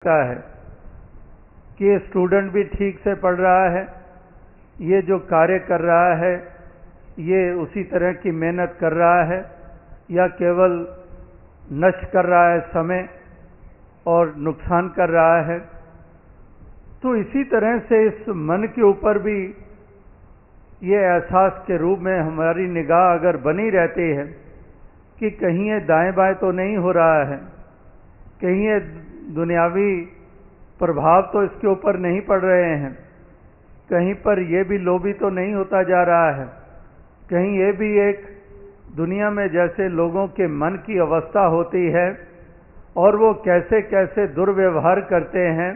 लगता है कि ये स्टूडेंट भी ठीक से पढ़ रहा है, ये जो कार्य कर रहा है ये उसी तरह की मेहनत कर रहा है या केवल नष्ट कर रहा है समय और नुकसान कर रहा है। तो इसी तरह से इस मन के ऊपर भी ये एहसास के रूप में हमारी निगाह अगर बनी रहती है कि कहीं ये दाएं बाएं तो नहीं हो रहा है, कहीं ये दुनियावी प्रभाव तो इसके ऊपर नहीं पड़ रहे हैं, कहीं पर ये भी लोभी तो नहीं होता जा रहा है, कहीं ये भी एक दुनिया में जैसे लोगों के मन की अवस्था होती है और वो कैसे कैसे दुर्व्यवहार करते हैं,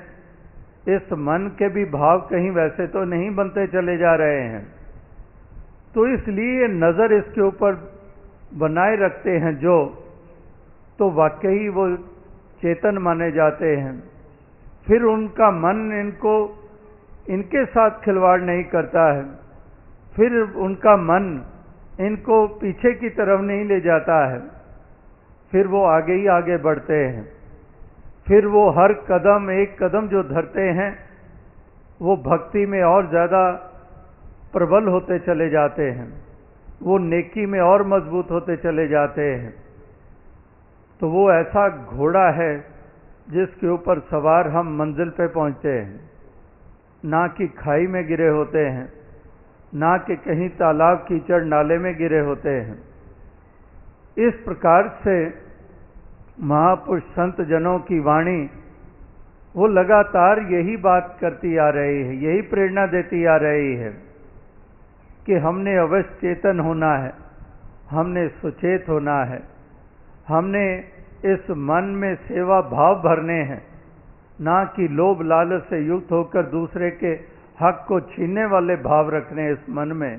इस मन के भी भाव कहीं वैसे तो नहीं बनते चले जा रहे हैं। तो इसलिए नज़र इसके ऊपर बनाए रखते हैं जो, तो वाकई वो चेतन माने जाते हैं। फिर उनका मन इनके साथ खिलवाड़ नहीं करता है, फिर उनका मन इनको पीछे की तरफ नहीं ले जाता है, फिर वो आगे ही आगे बढ़ते हैं। फिर वो हर कदम एक कदम जो धरते हैं वो भक्ति में और ज़्यादा प्रबल होते चले जाते हैं, वो नेकी में और मजबूत होते चले जाते हैं। तो वो ऐसा घोड़ा है जिसके ऊपर सवार हम मंजिल पे पहुंचते हैं, ना कि खाई में गिरे होते हैं, ना कि कहीं तालाब कीचड़ नाले में गिरे होते हैं। इस प्रकार से महापुरुष संत जनों की वाणी वो लगातार यही बात करती आ रही है, यही प्रेरणा देती आ रही है कि हमने अवश्य चेतन होना है, हमने सुचेत होना है, हमने इस मन में सेवा भाव भरने हैं, ना कि लोभ लालच से युक्त होकर दूसरे के हक को छीनने वाले भाव रखने। इस मन में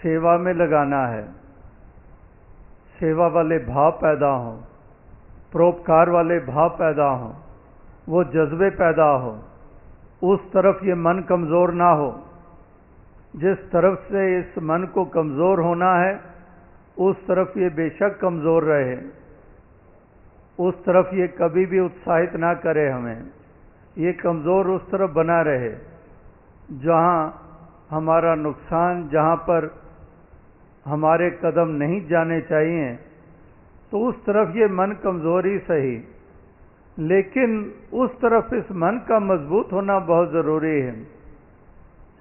सेवा में लगाना है, सेवा वाले भाव पैदा हों, परोपकार वाले भाव पैदा हों, वो जज्बे पैदा हो, उस तरफ ये मन कमज़ोर ना हो। जिस तरफ से इस मन को कमज़ोर होना है उस तरफ ये बेशक कमज़ोर रहे, उस तरफ ये कभी भी उत्साहित ना करे हमें, ये कमज़ोर उस तरफ बना रहे जहाँ हमारा नुकसान, जहाँ पर हमारे कदम नहीं जाने चाहिए, तो उस तरफ ये मन कमज़ोर ही सही, लेकिन उस तरफ इस मन का मजबूत होना बहुत ज़रूरी है।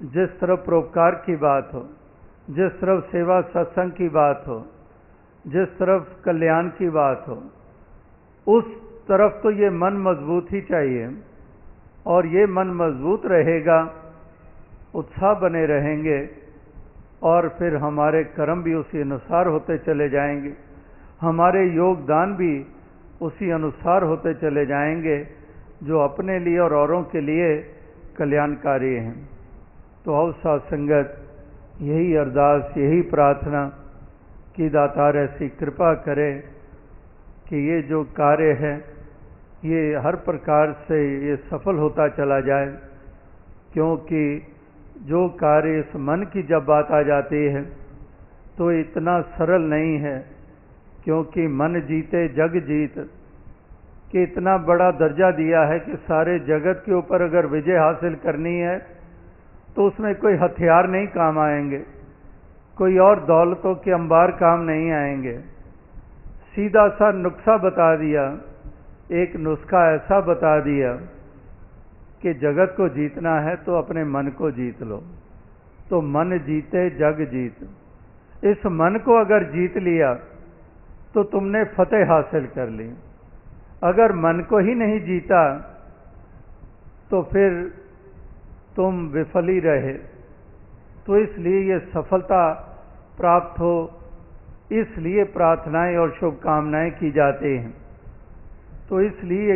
जिस तरफ परोपकार की बात हो, जिस तरफ सेवा सत्संग की बात हो, जिस तरफ कल्याण की बात हो, उस तरफ तो ये मन मजबूत ही चाहिए। और ये मन मजबूत रहेगा, उत्साह बने रहेंगे और फिर हमारे कर्म भी उसी अनुसार होते चले जाएंगे, हमारे योगदान भी उसी अनुसार होते चले जाएंगे जो अपने लिए और औरों के लिए कल्याणकारी हैं। तो आओ साथ संगत, यही अरदास, यही प्रार्थना कि दातार ऐसी कृपा करे कि ये जो कार्य है ये हर प्रकार से ये सफल होता चला जाए, क्योंकि जो कार्य इस मन की जब बात आ जाती है तो इतना सरल नहीं है, क्योंकि मन जीते जग जीत कि इतना बड़ा दर्जा दिया है कि सारे जगत के ऊपर अगर विजय हासिल करनी है तो उसमें कोई हथियार नहीं काम आएंगे, कोई और दौलतों के अंबार काम नहीं आएंगे। सीधा सा नुस्खा बता दिया, एक नुस्खा ऐसा बता दिया कि जगत को जीतना है तो अपने मन को जीत लो, तो मन जीते जग जीत। इस मन को अगर जीत लिया तो तुमने फतेह हासिल कर ली। अगर मन को ही नहीं जीता तो फिर तुम विफल ही रहे। तो इसलिए ये सफलता प्राप्त हो, इसलिए प्रार्थनाएं और शुभकामनाएं की जाती हैं। तो इसलिए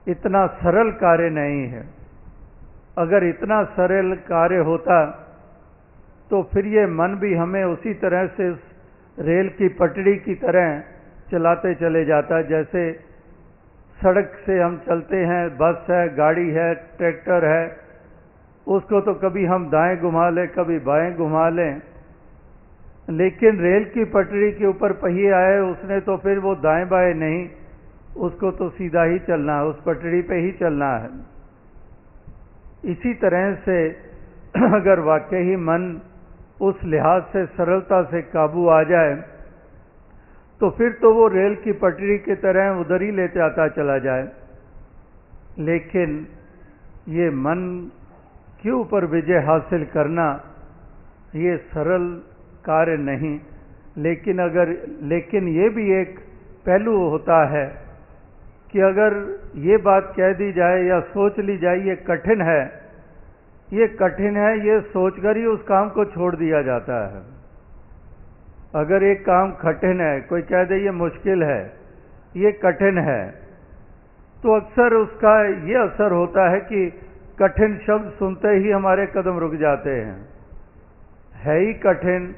इतना सरल कार्य नहीं है। अगर इतना सरल कार्य होता तो फिर ये मन भी हमें उसी तरह से रेल की पटड़ी की तरह चलाते चले जाता। जैसे सड़क से हम चलते हैं, बस है, गाड़ी है, ट्रैक्टर है, उसको तो कभी हम दाएं घुमा लें, कभी बाएं घुमा लें, लेकिन रेल की पटड़ी के ऊपर पहिए आए उसने तो फिर वो दाएं बाएं नहीं, उसको तो सीधा ही चलना है, उस पटड़ी पे ही चलना है। इसी तरह से अगर वाकई ही मन उस लिहाज से सरलता से काबू आ जाए तो फिर तो वो रेल की पटरी की तरह उधर ही ले जाता चला जाए। लेकिन ये मन के ऊपर विजय हासिल करना ये सरल कार्य नहीं। लेकिन ये भी एक पहलू होता है कि अगर ये बात कह दी जाए या सोच ली जाए ये कठिन है, ये सोचकर ही उस काम को छोड़ दिया जाता है। अगर एक काम कठिन है, कोई कह दे ये मुश्किल है, ये कठिन है, तो अक्सर उसका ये असर होता है कि कठिन शब्द सुनते ही हमारे कदम रुक जाते हैं। है ही कठिन,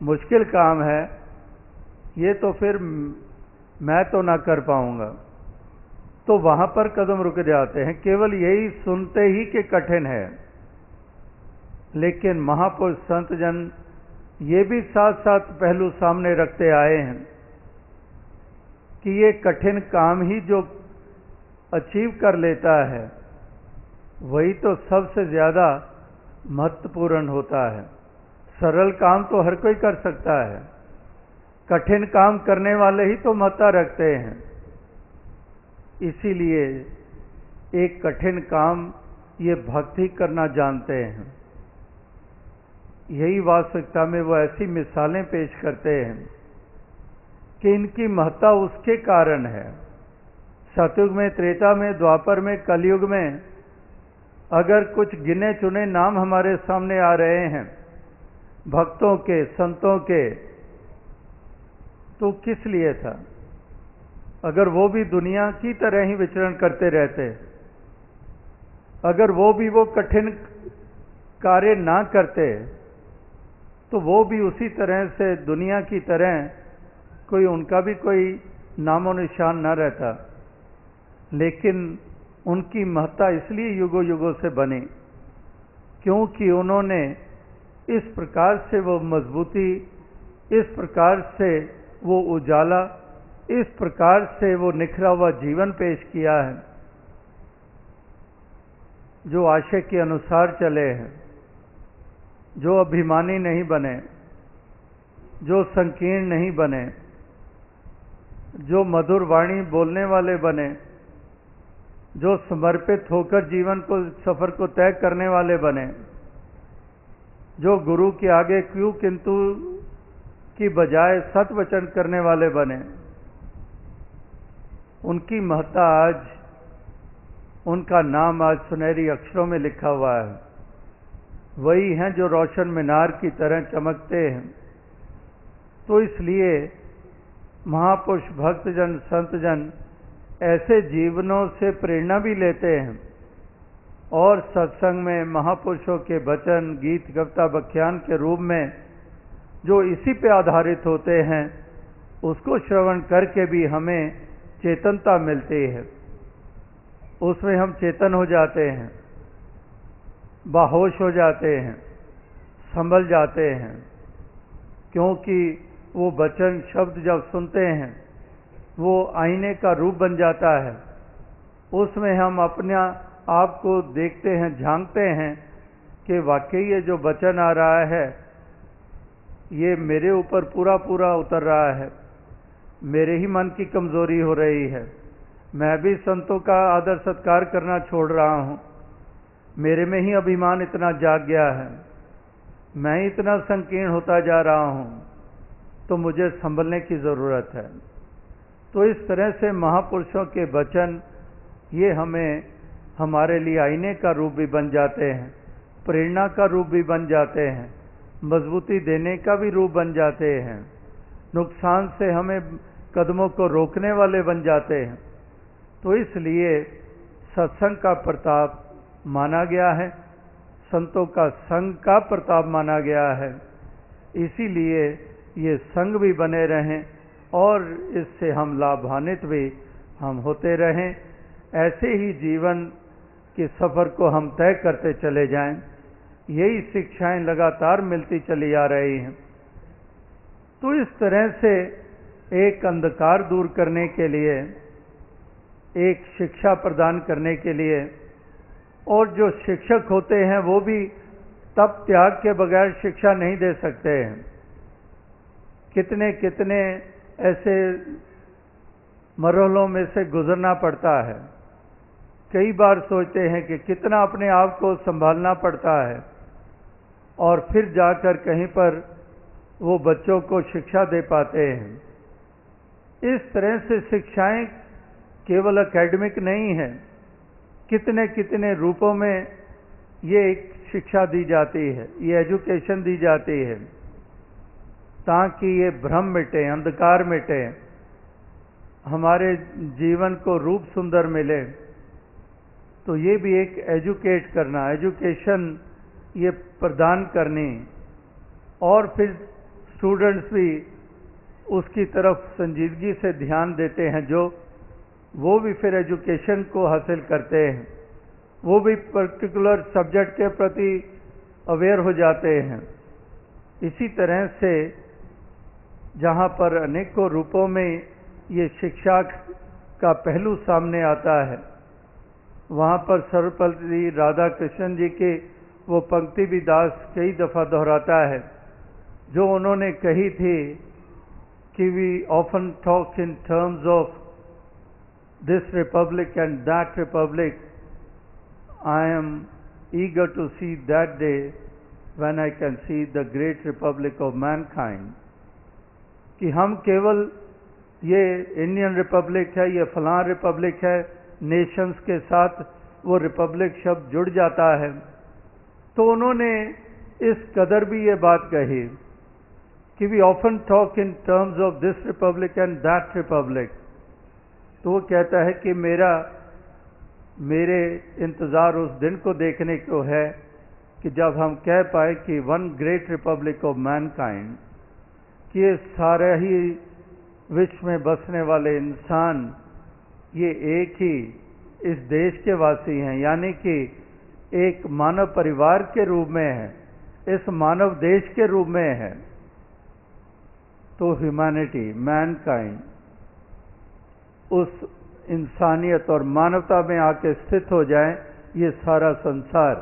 मुश्किल काम है, ये तो फिर मैं तो ना कर पाऊंगा, तो वहां पर कदम रुक जाते हैं केवल यही सुनते ही कि कठिन है। लेकिन महापुरुष संत जन ये भी साथ साथ पहलू सामने रखते आए हैं कि ये कठिन काम ही जो अचीव कर लेता है वही तो सबसे ज्यादा महत्वपूर्ण होता है। सरल काम तो हर कोई कर सकता है, कठिन काम करने वाले ही तो महत्ता रखते हैं। इसीलिए एक कठिन काम ये भक्ति करना जानते हैं। यही वास्तविकता में वो ऐसी मिसालें पेश करते हैं कि इनकी महत्ता उसके कारण है। सतयुग में, त्रेता में, द्वापर में, कलयुग में अगर कुछ गिने चुने नाम हमारे सामने आ रहे हैं भक्तों के, संतों के, तो किस लिए था? अगर वो भी दुनिया की तरह ही विचरण करते रहते, अगर वो भी वो कठिन कार्य ना करते, तो वो भी उसी तरह से दुनिया की तरह कोई उनका भी कोई नामो निशान ना रहता। लेकिन उनकी महत्ता इसलिए युगों युगों से बनी क्योंकि उन्होंने इस प्रकार से वो मजबूती, इस प्रकार से वो उजाला, इस प्रकार से वो निखरा हुआ जीवन पेश किया है जो आशय के अनुसार चले हैं, जो अभिमानी नहीं बने, जो संकीर्ण नहीं बने, जो मधुर वाणी बोलने वाले बने, जो समर्पित होकर जीवन को, सफर को तय करने वाले बने, जो गुरु के आगे क्यों किंतु की बजाय सत वचन करने वाले बने। उनकी महत्ता आज, उनका नाम आज सुनहरी अक्षरों में लिखा हुआ है। वही हैं जो रोशन मीनार की तरह चमकते हैं। तो इसलिए महापुरुष, भक्तजन, संतजन ऐसे जीवनों से प्रेरणा भी लेते हैं और सत्संग में महापुरुषों के वचन, गीत, कविता, व्याख्यान के रूप में जो इसी पे आधारित होते हैं उसको श्रवण करके भी हमें चेतनता मिलती है। उसमें हम चेतन हो जाते हैं, बाहोश हो जाते हैं, संभल जाते हैं, क्योंकि वो वचन शब्द जब सुनते हैं वो आईने का रूप बन जाता है। उसमें हम अपने आप को देखते हैं, झांकते हैं कि वाकई ये जो वचन आ रहा है ये मेरे ऊपर पूरा पूरा उतर रहा है, मेरे ही मन की कमजोरी हो रही है, मैं भी संतों का आदर सत्कार करना छोड़ रहा हूँ, मेरे में ही अभिमान इतना जाग गया है, मैं इतना संकीर्ण होता जा रहा हूँ, तो मुझे संभलने की ज़रूरत है। तो इस तरह से महापुरुषों के वचन ये हमें, हमारे लिए आईने का रूप भी बन जाते हैं, प्रेरणा का रूप भी बन जाते हैं, मजबूती देने का भी रूप बन जाते हैं, नुकसान से हमें कदमों को रोकने वाले बन जाते हैं। तो इसलिए सत्संग का प्रताप माना गया है, संतों का संग का प्रताप माना गया है। इसीलिए ये संग भी बने रहें और इससे हम लाभान्वित भी हम होते रहें। ऐसे ही जीवन के सफ़र को हम तय करते चले जाएं। यही शिक्षाएं लगातार मिलती चली आ रही हैं। तो इस तरह से एक अंधकार दूर करने के लिए एक शिक्षा प्रदान करने के लिए। और जो शिक्षक होते हैं वो भी तप त्याग के बगैर शिक्षा नहीं दे सकते हैं। कितने कितने ऐसे मरहलों में से गुजरना पड़ता है। कई बार सोचते हैं कि कितना अपने आप को संभालना पड़ता है और फिर जाकर कहीं पर वो बच्चों को शिक्षा दे पाते हैं। इस तरह से शिक्षाएं केवल एकेडमिक नहीं है, कितने कितने रूपों में ये एक शिक्षा दी जाती है, ये एजुकेशन दी जाती है, ताकि ये भ्रम मिटे, अंधकार मिटे, हमारे जीवन को रूप सुंदर मिले। तो ये भी एक एजुकेट करना, एजुकेशन ये प्रदान करनी, और फिर स्टूडेंट्स भी उसकी तरफ संजीदगी से ध्यान देते हैं, जो वो भी फिर एजुकेशन को हासिल करते हैं, वो भी पर्टिकुलर सब्जेक्ट के प्रति अवेयर हो जाते हैं। इसी तरह से जहाँ पर अनेकों रूपों में ये शिक्षा का पहलू सामने आता है, वहाँ पर सर्वपल्ली राधा कृष्ण जी की वो पंक्ति भी दास कई दफ़ा दोहराता है, जो उन्होंने कही थी कि we often talk in terms of this republic and that republic, I am eager to see that day when I can see the great republic of mankind. कि हम केवल ये इंडियन रिपब्लिक है, ये फलां रिपब्लिक है, नेशंस के साथ वो रिपब्लिक शब्द जुड़ जाता है। तो उन्होंने इस कदर भी ये बात कही कि we often talk in terms of this republic and that republic. तो वो कहता है कि मेरे इंतज़ार उस दिन को देखने को है कि जब हम कह पाए कि one great republic of mankind, कि ये सारे ही विश्व में बसने वाले इंसान ये एक ही इस देश के वासी हैं, यानी कि एक मानव परिवार के रूप में है, इस मानव देश के रूप में है। तो ह्यूमैनिटी, मैनकाइंड, उस इंसानियत और मानवता में आके स्थित हो जाए ये सारा संसार।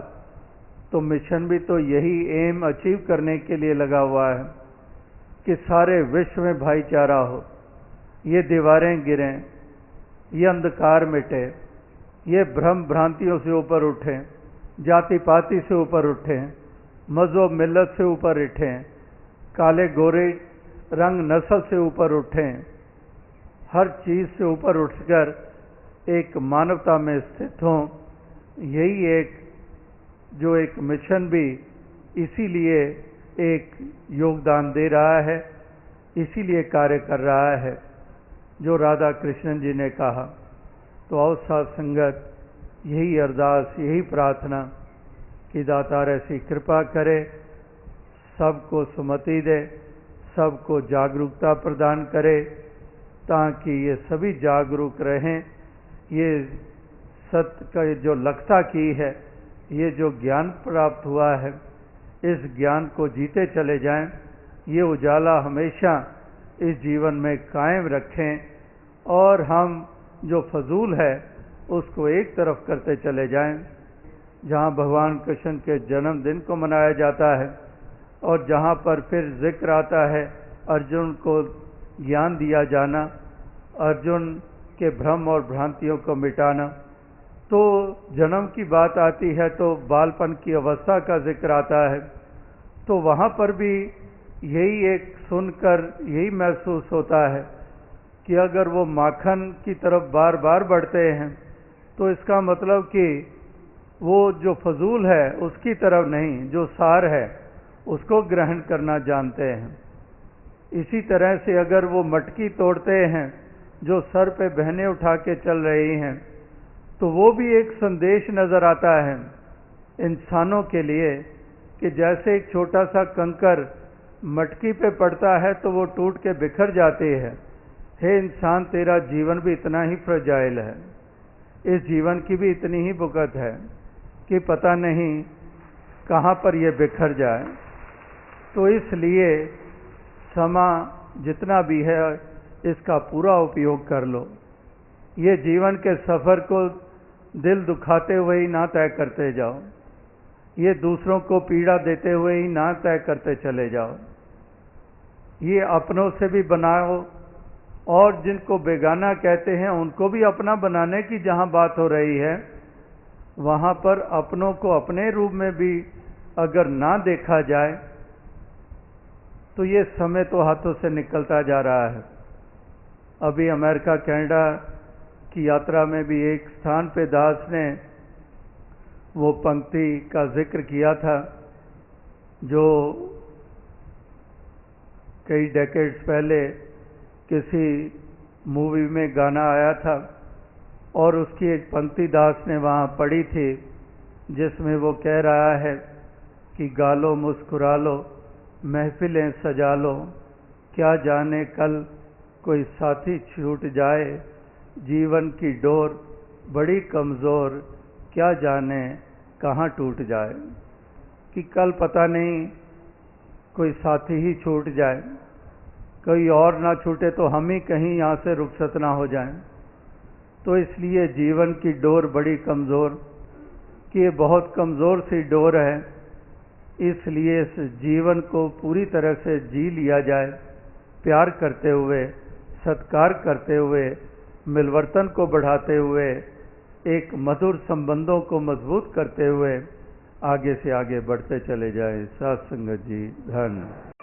तो मिशन भी तो यही एम अचीव करने के लिए लगा हुआ है कि सारे विश्व में भाईचारा हो, ये दीवारें गिरें, ये अंधकार मिटे, ये भ्रम भ्रांतियों से ऊपर उठें, जाति पाति से ऊपर उठें, मज़हब मिल्लत से ऊपर उठें, काले गोरे रंग नस्ल से ऊपर उठें, हर चीज़ से ऊपर उठकर एक मानवता में स्थित हों। यही एक मिशन भी इसीलिए एक योगदान दे रहा है, इसीलिए कार्य कर रहा है, जो राधा कृष्णन जी ने कहा। तो आओ साथ संगत, यही अरदास, यही प्रार्थना कि दातार ऐसी कृपा करे, सबको सुमति दे, सबको जागरूकता प्रदान करे, ताकि ये सभी जागरूक रहें। ये सत्य का जो लक्ष्य की है, ये जो ज्ञान प्राप्त हुआ है, इस ज्ञान को जीते चले जाएं। ये उजाला हमेशा इस जीवन में कायम रखें और हम जो फजूल है उसको एक तरफ करते चले जाएं। जहाँ भगवान कृष्ण के जन्मदिन को मनाया जाता है और जहाँ पर फिर जिक्र आता है अर्जुन को ज्ञान दिया जाना, अर्जुन के भ्रम और भ्रांतियों को मिटाना, तो जन्म की बात आती है तो बालपन की अवस्था का जिक्र आता है। तो वहाँ पर भी यही एक सुनकर यही महसूस होता है कि अगर वो माखन की तरफ बार बार बढ़ते हैं तो इसका मतलब कि वो जो फजूल है उसकी तरफ नहीं, जो सार है उसको ग्रहण करना जानते हैं। इसी तरह से अगर वो मटकी तोड़ते हैं जो सर पे बहने उठा के चल रही हैं, तो वो भी एक संदेश नज़र आता है इंसानों के लिए कि जैसे एक छोटा सा कंकर मटकी पे पड़ता है तो वो टूट के बिखर जाती है। हे इंसान, तेरा जीवन भी इतना ही फ्रेजाइल है, इस जीवन की भी इतनी ही बुकत है कि पता नहीं कहाँ पर ये बिखर जाए। तो इसलिए समा जितना भी है इसका पूरा उपयोग कर लो। ये जीवन के सफ़र को दिल दुखाते हुए ही ना तय करते जाओ, ये दूसरों को पीड़ा देते हुए ही ना तय करते चले जाओ। ये अपनों से भी बनाओ और जिनको बेगाना कहते हैं उनको भी अपना बनाने की जहाँ बात हो रही है, वहाँ पर अपनों को अपने रूप में भी अगर ना देखा जाए तो ये समय तो हाथों से निकलता जा रहा है। अभी अमेरिका कनाडा की यात्रा में भी एक स्थान पे दास ने वो पंक्ति का जिक्र किया था जो कई डेकेड्स पहले किसी मूवी में गाना आया था, और उसकी एक पंक्ति दास ने वहाँ पढ़ी थी जिसमें वो कह रहा है कि गा लो मुस्कुरा लो महफिलें सजा लो, क्या जाने कल कोई साथी छूट जाए, जीवन की डोर बड़ी कमज़ोर, क्या जाने कहाँ टूट जाए। कि कल पता नहीं कोई साथी ही छूट जाए, कोई और ना छूटे तो हम ही कहीं यहाँ से रुखसत ना हो जाएं। तो इसलिए जीवन की डोर बड़ी कमज़ोर, कि ये बहुत कमज़ोर सी डोर है, इसलिए इस जीवन को पूरी तरह से जी लिया जाए, प्यार करते हुए, सत्कार करते हुए, मिलवर्तन को बढ़ाते हुए, एक मधुर संबंधों को मजबूत करते हुए आगे से आगे बढ़ते चले जाए। साथ संगत जी, धन्य।